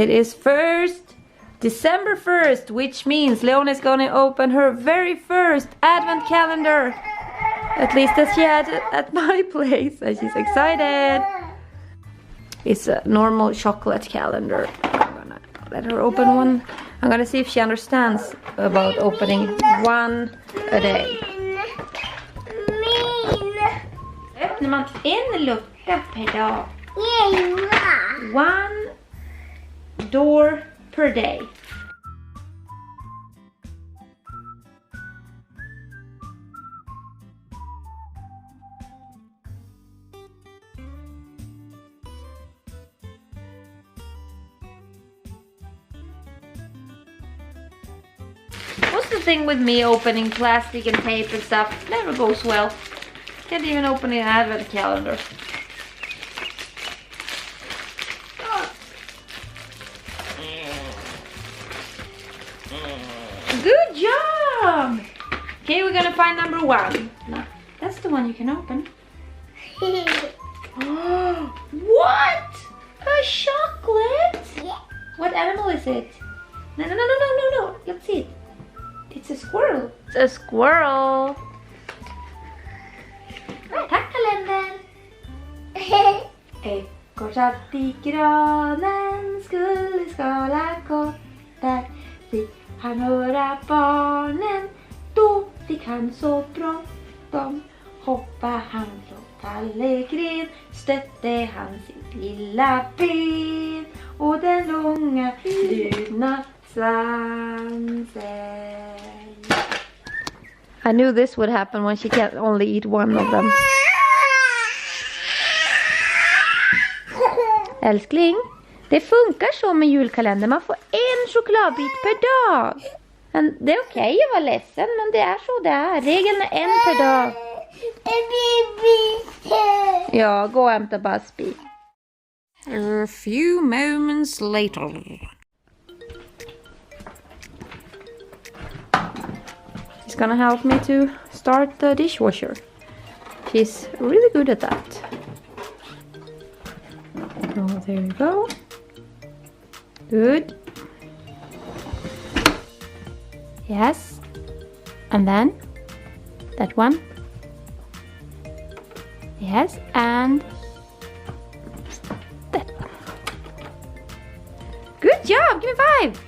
It is December 1st, which means Leona is gonna open her very first advent calendar. At least as she had it at my place, and she's excited. It's a normal chocolate calendar. I'm gonna let her open one. I'm gonna see if she understands about opening one a day. Öppnar man en lucka per dag. One door per day. What's the thing with me opening plastic and tape and stuff? Never goes well. Can't even open an advent calendar. Good job! Okay, we're gonna find number 1. No, that's the one you can open. Oh, what? A chocolate? Yeah. What animal is it? No. Let's see it. It's a squirrel. It's a squirrel. Tack kalendern. Kors satt i granen, skulle skala kottar. Fick han höra barnen, då fick han så bråttom. Hoppa han från tallegren, stötte han sitt lilla ben och den långa bruna svansen. I knew this would happen when she can only eat one of them. Älskling, det funkar så med julkalender. Man får en chokladbit per dag. Men det är okej att vara ledsen, men det är så det är. Regeln är en per dag. Ja, gå och hämta Busby. A few moments later. She's gonna help me to start the dishwasher. She's really good at that. Oh, there you go. Good. Yes. And then that one. Yes, and that one. Good job. Give me 5.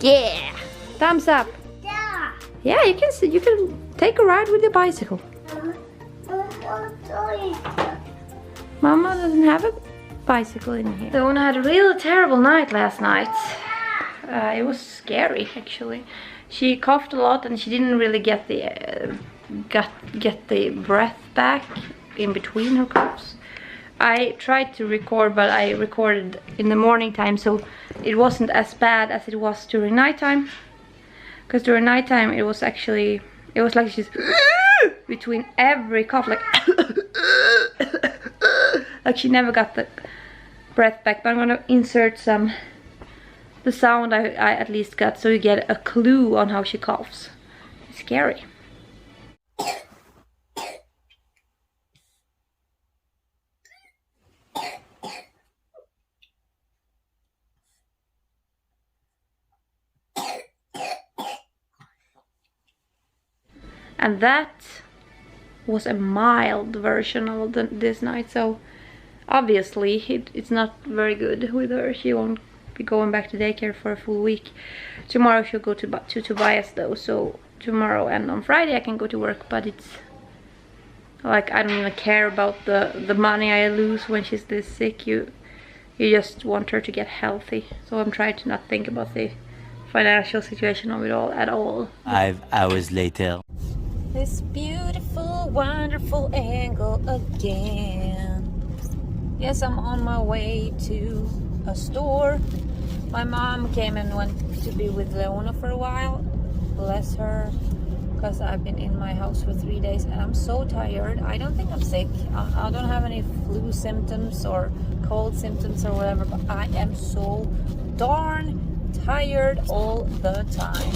Yeah. Thumbs up. Yeah, you can take a ride with your bicycle. Mama doesn't have a bicycle in here. Leona had a really terrible night last night. It was scary actually. She coughed a lot and she didn't really get the breath back in between her coughs. I tried to record, but I recorded in the morning time, so it wasn't as bad as it was during nighttime. Because during nighttime it was like she's between every cough, like like she never got the breath back. But I'm gonna insert the sound I at least got, so you get a clue on how she coughs. It's scary. And that was a mild version of this night, so obviously it's not very good with her. She won't be going back to daycare for a full week. Tomorrow she'll go to Tobias though, so tomorrow and on Friday I can go to work, but it's like I don't even care about the money I lose when she's this sick. You just want her to get healthy, so I'm trying to not think about the financial situation of it all at all. 5 hours later. This beautiful, wonderful angle again. Yes, I'm on my way to a store. My mom came and went to be with Leona for a while. Bless her. Because I've been in my house for 3 days and I'm so tired. I don't think I'm sick. I don't have any flu symptoms or cold symptoms or whatever, but I am so darn tired all the time.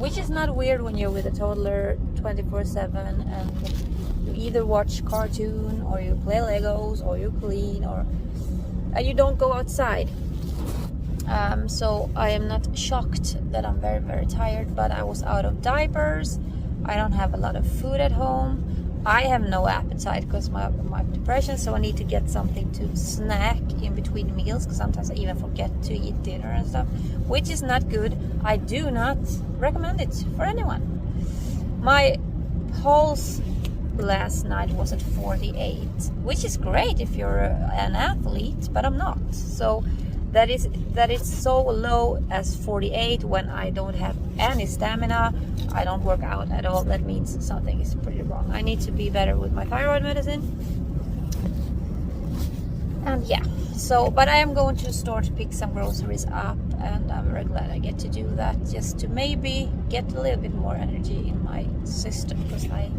Which is not weird when you're with a toddler 24/7 and you either watch cartoon or you play Legos or you clean and you don't go outside. So I am not shocked that I'm very, very tired, but I was out of diapers. I don't have a lot of food at home. I have no appetite because my depression, so I need to get something to snack in between meals, because sometimes I even forget to eat dinner and stuff, which is not good. I do not recommend it for anyone. My pulse last night was at 48, which is great if you're an athlete, but I'm not. So that is so low as 48 when I don't have any stamina, I don't work out at all. That means something is pretty wrong. I need to be better with my thyroid medicine. And yeah, so, but I am going to the store to pick some groceries up, and I'm very glad I get to do that, just to maybe get a little bit more energy in my system, because I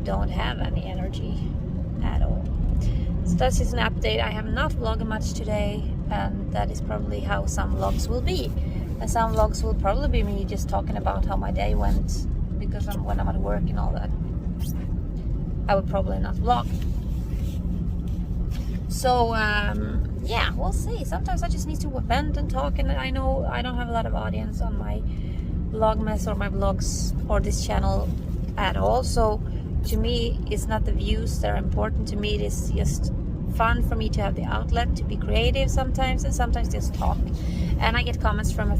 don't have any energy at all. So that's just an update. I have not vlogged much today, and that is probably how some vlogs will be. And some vlogs will probably be me just talking about how my day went, because when I'm at work and all that, I would probably not vlog. So yeah, we'll see. Sometimes I just need to vent and talk, and I know I don't have a lot of audience on my Vlogmas or my vlogs or this channel at all. So to me, it's not the views that are important. To me, it is just fun for me to have the outlet to be creative sometimes, and sometimes just talk. And I get comments from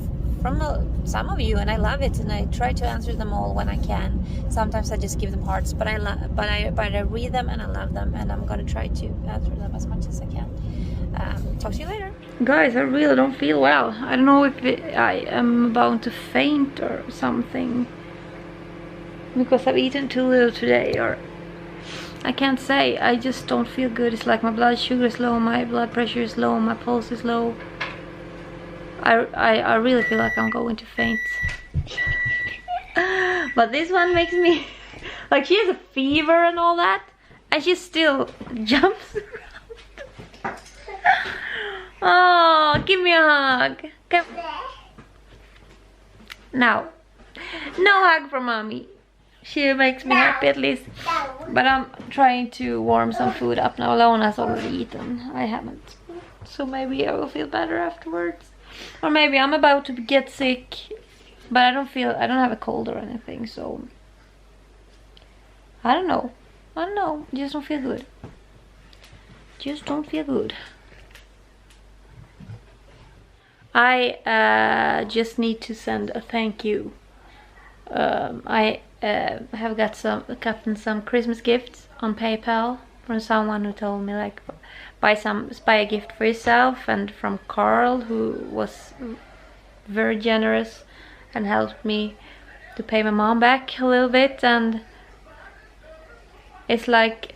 some of you, and I love it, and I try to answer them all when I can. Sometimes I just give them hearts, but I read them and I love them, and I'm gonna try to answer them as much as I can. Talk to you later, guys. I really don't feel well. I don't know if I am about to faint or something, because I've eaten too little today, or I can't say. I just don't feel good. It's like my blood sugar is low, my blood pressure is low, my pulse is low. I really feel like I'm going to faint. But this one makes me like, she has a fever and all that, and she still jumps around. Oh, give me a hug. Come. No hug from mommy. She makes me happy at least. But I'm trying to warm some food up now. Leona's already eaten. I haven't. So maybe I will feel better afterwards. Or maybe I'm about to get sick. But I don't have a cold or anything. So I don't know. Just don't feel good. I just need to send a thank you. I have gotten some Christmas gifts on PayPal from someone who told me, like, buy a gift for yourself, and from Carl, who was very generous and helped me to pay my mom back a little bit. And it's like,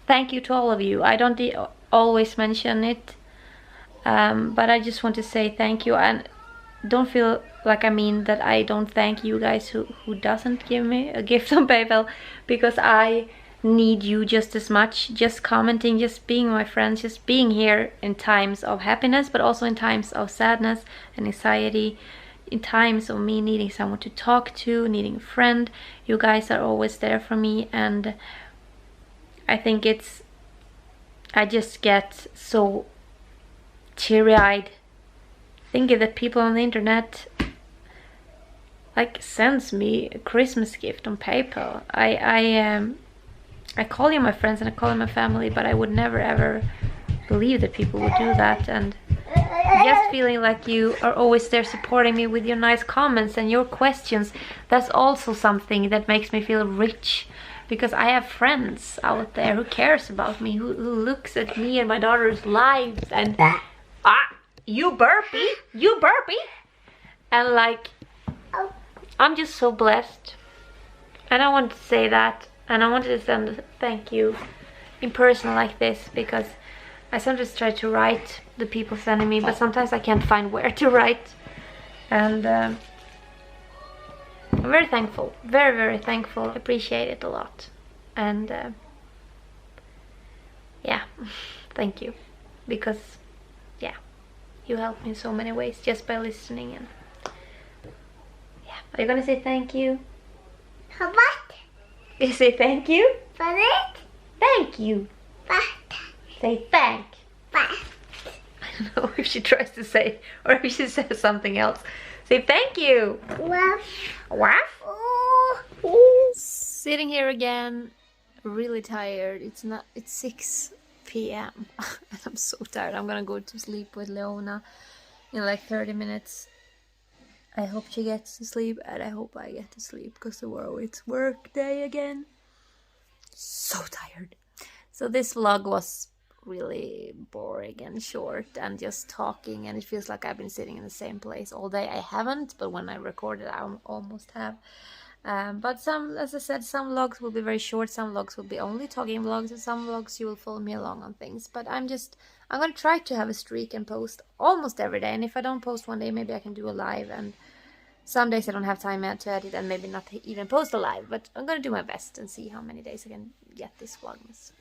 thank you to all of you. I don't always mention it, but I just want to say thank you, and don't feel like I mean that I don't thank you guys who doesn't give me a gift on PayPal, because I need you just as much. Just commenting, just being my friends, just being here in times of happiness, but also in times of sadness and anxiety, in times of me needing someone to talk to, needing a friend. You guys are always there for me, and I think I just get so teary-eyed thinking that people on the internet like sends me a Christmas gift on PayPal. I call you my friends and I call you my family, but I would never ever believe that people would do that. And just feeling like you are always there supporting me with your nice comments and your questions, that's also something that makes me feel rich, because I have friends out there who cares about me, who looks at me and my daughter's lives, and you burpee, and like, I'm just so blessed. And I want to say that, and I wanted to send a thank you in person like this, because I sometimes try to write the people sending me, but sometimes I can't find where to write. And I'm very thankful, very, very thankful. I appreciate it a lot. And yeah, thank you, because yeah, you helped me in so many ways just by listening. And yeah, are you gonna say thank you? For what? You say thank you? For it? Thank you. What? Say thank. What? don't know if she tries to say, or if she says something else. Say thank you. Waff. Waff. Oh. Ooh. Sitting here again, really tired. It's 6 p.m. and I'm so tired. I'm gonna go to sleep with Leona in like 30 minutes. I hope she gets to sleep, and I hope I get to sleep, because tomorrow it's work day again. So tired. So this vlog was really boring and short and just talking, and it feels like I've been sitting in the same place all day. I haven't, but when I recorded I almost have. But some, as I said, some vlogs will be very short, some vlogs will be only talking vlogs, and some vlogs you will follow me along on things. But I'm gonna try to have a streak and post almost every day, and if I don't post one day, maybe I can do a live, and some days I don't have time to edit and maybe not even post a live, but I'm gonna do my best and see how many days I can get this Vlogmas.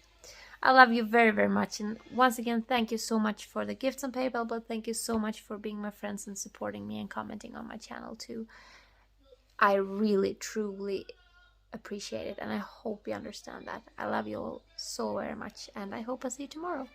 I love you very, very much, and once again, thank you so much for the gifts on PayPal, but thank you so much for being my friends and supporting me and commenting on my channel too. I really, truly appreciate it, and I hope you understand that. I love you all so very much, and I hope I see you tomorrow.